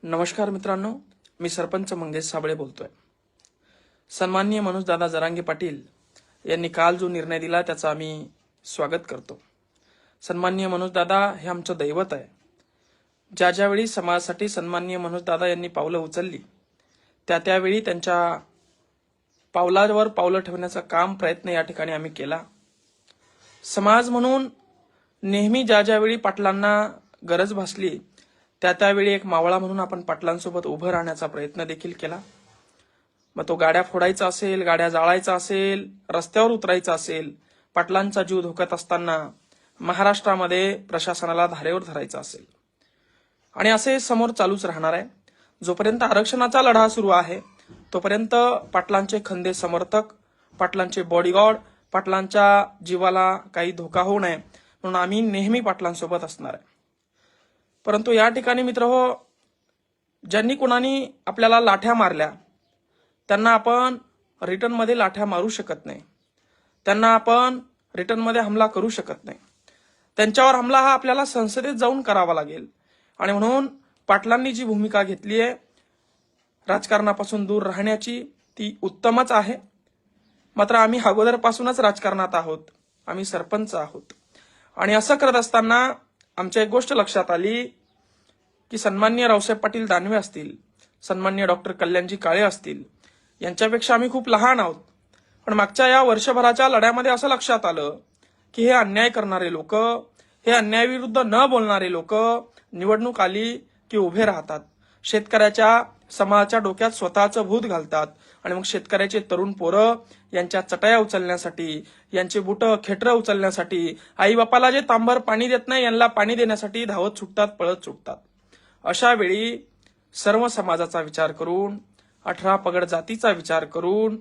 नमस्कार मित्रांनो, मी सरपंच मंगेश साबळे बोलतोय। सन्माननीय मनोजदादा जरांगे पाटील यांनी काल जो निर्णय दिला त्याचा आम्ही स्वागत करतो। सन्माननीय मनोजदादा हे आमचं दैवत आहे। ज्या ज्यावेळी समाजासाठी सन्माननीय मनोजदादा यांनी पावलं उचलली त्यावेळी त्यांच्या पावलावर पावलं ठेवण्याचा काम प्रयत्न या ठिकाणी आम्ही केला। समाज म्हणून नेहमी ज्या ज्यावेळी पाटलांना गरज भासली त्यावेळी एक मावळा म्हणून आपण पाटलांसोबत उभं राहण्याचा प्रयत्न देखील केला। मग तो गाड्या फोडायचा असेल, गाड्या जाळायचा असेल, रस्त्यावर उतरायचा असेल, पाटलांचा जीव धोक्यात असताना महाराष्ट्रामध्ये प्रशासनाला धारेवर धरायचा असेल, आणि असे समोर चालूच राहणार आहे। जोपर्यंत आरक्षणाचा लढा सुरू आहे तोपर्यंत पाटलांचे खंदे समर्थक, पाटलांचे बॉडीगार्ड, पाटलांच्या जीवाला काही धोका होऊ नये म्हणून आम्ही नेहमी पाटलांसोबत असणार आहे। परंतु या ठिकाणी मित्रहो, ज्यांनी कोणानी आपल्याला लाठ्या मारल्या त्यांना आपण रिटर्न मध्ये लाठ्या मारू शकत नाही, त्यांना आपण रिटर्न मध्ये हमला करू शकत नाही। त्यांच्यावर हमला हा आपल्याला संसदेत जाऊन करावा लागेल। आणि म्हणून पाटलांनी जी भूमिका घेतली आहे राजकारणापासून दूर राहण्याची ती उत्तमच आहे। मात्र आम्ही अगोदरपासूनच राजकारणात आहोत, आम्ही सरपंच आहोत, आणि असं करत असताना आमच्या एक गोष्ट लक्षात आली की सन्माननीय रावसाहेब पाटील दानवे असतील, सन्माननीय डॉक्टर कल्याणजी काळे असतील, यांच्यापेक्षा आम्ही खूप लहान आहोत। पण मागच्या या वर्षभराच्या लढ्यामध्ये असं लक्षात आलं की हे अन्याय करणारे लोक, हे अन्यायाविरुद्ध न बोलणारे लोक निवडणूक आली की उभे राहतात, शेतकऱ्याच्या समाजाच्या डोक्यात स्वतःचं भूत घालतात, आणि मग शेतकऱ्याचे तरुण पोरं यांच्या चटया उचलण्यासाठी, यांचे बुट खेटरं उचलण्यासाठी, आई बापाला जे तांबर पाणी देत नाही यांना पाणी देण्यासाठी धावत सुटतात, पळत सुटतात। अशा वेळी सर्व समाजाचा विचार करून, 18 पगड जातीचा विचार करून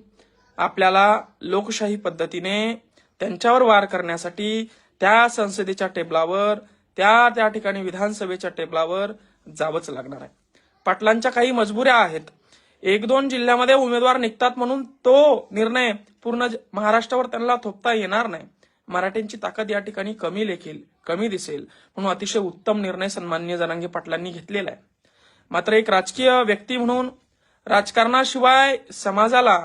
आपल्याला लोकशाही पद्धतीने त्यांच्यावर वार करण्यासाठी त्या संसदेच्या टेबलावर, त्या ठिकाणी विधानसभेच्या टेबलावर जावंच लागणार आहे। पाटलांच्या काही मजबुऱ्या आहेत। 1-2 जिल्ह्यामध्ये उमेदवार निघतात म्हणून तो निर्णय पूर्ण महाराष्ट्रावर त्यांना थोपता येणार नाही। मराठ्यांची ताकद या ठिकाणी कमी दिसेल, म्हणून अतिशय उत्तम निर्णय सन्माननीय जरांगे पाटलांनी घेतलेला आहे। मात्र एक राजकीय व्यक्ती म्हणून राजकारणाशिवाय समाजाला,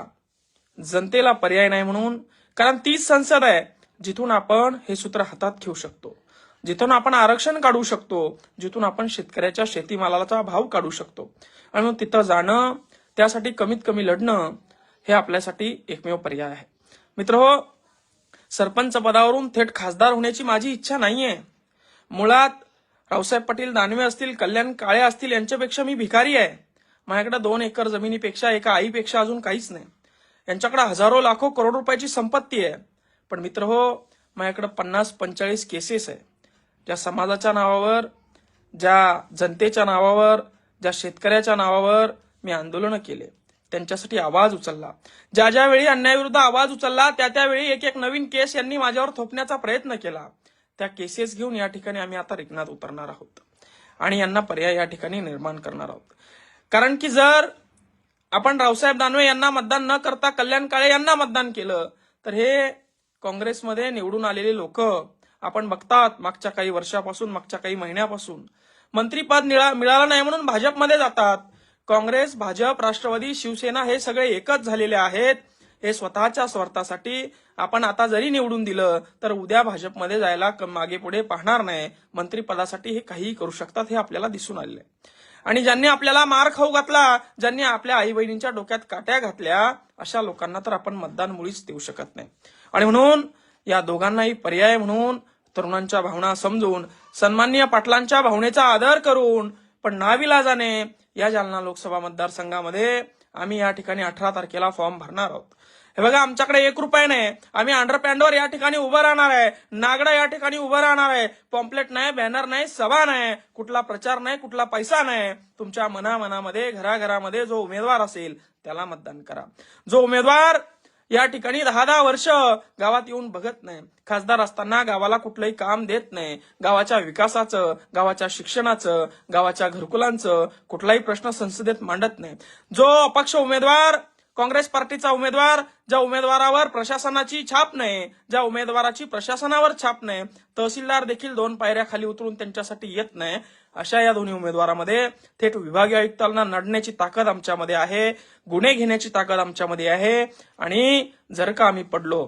जनतेला पर्याय नाही, म्हणून कारण तीच संसद आहे जिथून आपण हे सूत्र हातात घेऊ शकतो, जिथून आपण आरक्षण काढू शकतो, जिथून आपण शेतकऱ्याच्या शेतीमालाचा भाव काढू शकतो, आणि मग तिथं जाणं, त्यासाठी कमीत कमी लढणं हे आपल्यासाठी एकमेव पर्याय आहे। मित्रहो, सरपंच पदावरून थेट खासदार होण्याची माझी इच्छा नाहीये। मुळात रावसाहेब पाटील दानवे असतील, कल्याण काळे असतील, यांच्यापेक्षा मी भिकारी आहे। माझ्याकडे 2 एकर जमिनीपेक्षा, एका आईपेक्षा अजून काहीच नाही। यांच्याकडे हजारो लाखो करोड रुपयाची संपत्ती आहे। पण मित्रहो, माझ्याकडे 50-45 केसेस आहे, ज्या समाजाच्या नावावर, ज्या जनतेच्या नावावर, ज्या शेतकऱ्याच्या नावावर मी आंदोलन केले, त्यांच्यासाठी आवाज उचलला। ज्या ज्यावेळी अन्यायाविरुद्ध आवाज उचलला त्यावेळी एक नवीन केस यांनी माझ्यावर थोपण्याचा प्रयत्न केला। त्या केसेस घेऊन या ठिकाणी आम्ही आता रिंगणात उतरणार आहोत आणि यांना पर्याय या ठिकाणी निर्माण करणार आहोत। कारण की जर आपण रावसाहेब दानवे यांना मतदान न करता कल्याण काळे यांना मतदान केलं तर हे काँग्रेसमध्ये निवडून आलेले लोक आपण बघतात मागच्या काही वर्षापासून, मागच्या काही महिन्यापासून मंत्रीपद मिळालं नाही म्हणून भाजपमध्ये जातात। काँग्रेस, भाजप, राष्ट्रवादी, शिवसेना हे सगळे एकच झालेले आहेत। हे स्वतःच्या स्वार्थासाठी आपण आता जरी निवडून दिलं तर उद्या भाजपमध्ये जायला मागे पुढे पाहणार नाही। मंत्रीपदासाठी हे काहीही करू शकतात हे आपल्याला दिसून आलेलं आहे। आणि ज्यांनी आपल्याला मार खाऊ घातला, ज्यांनी आपल्या आई बहिणींच्या डोक्यात काट्या घातल्या, अशा लोकांना तर आपण मतदान मुळीच देऊ शकत नाही। आणि म्हणून या दोघांनाही पर्याय म्हणून तरुणांच्या भावना समजून, सन्माननीय पाटलांच्या भावनेचा आदर करून, पण नाविलाजाने या जालना लोकसभा मतदारसंघामध्ये आम्ही या ठिकाणी 18 तारखेला फॉर्म भरणार आहोत। हे बघा, आमच्याकडे 1 रुपया नाही, आम्ही अंडरपॅन्डवर या ठिकाणी उभं राहणार आहे, नागडा या ठिकाणी उभं राहणार आहे। पॉम्पलेट नाही, बॅनर नाही, सभा नाही, कुठला प्रचार नाही, कुठला पैसा नाही। तुमच्या मनामध्ये, घराघरामध्ये जो उमेदवार असेल त्याला मतदान करा। जो उमेदवार या ठिकाणी 10-10 वर्ष गावात येऊन बघत नाही, खासदार असताना गावाला कुठलंही काम देत नाही, गावाच्या विकासाचं, गावाच्या शिक्षणाचं, गावाच्या घरकुलांचं कुठलाही प्रश्न संसदेत मांडत नाही, जो अपक्ष उमेदवार काँग्रेस पार्टीचा उमेदवार, ज्या उमेदवारावर प्रशासनाची छाप नाही, ज्या उमेदवाराची प्रशासनावर छाप नाही, तहसीलदार देखील 2 पायऱ्या खाली उतरून त्यांच्यासाठी येत नाही, अशा या दोन्ही उमेदवारामध्ये थेट विभागीय आयुक्तांना नडण्याची ताकद आमच्यामध्ये आहे, गुन्हे घेण्याची ताकद आमच्यामध्ये आहे. आणि जर का आम्ही पडलो,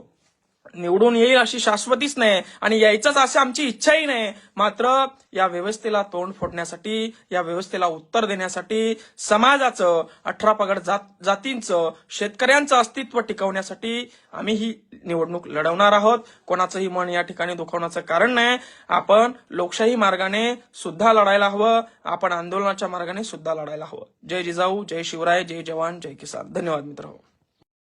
निवडून येईल अशी शाश्वतीच नाही आणि यायचंच अशी आमची इच्छाही नाही, मात्र या व्यवस्थेला तोंड फोडण्यासाठी, या व्यवस्थेला उत्तर देण्यासाठी, समाजाचं 18 पगड जातींचं, शेतकऱ्यांचं अस्तित्व टिकवण्यासाठी आम्ही ही निवडणूक लढवणार आहोत. कोणाचंही मन या ठिकाणी दुखवण्याचं कारण नाही. आपण लोकशाही मार्गाने सुद्धा लढायला हवं, आपण आंदोलनाच्या मार्गाने सुद्धा लढायला हवं. जय जिजाऊ, जय शिवराय, जय जवान, जय किसान. धन्यवाद मित्र.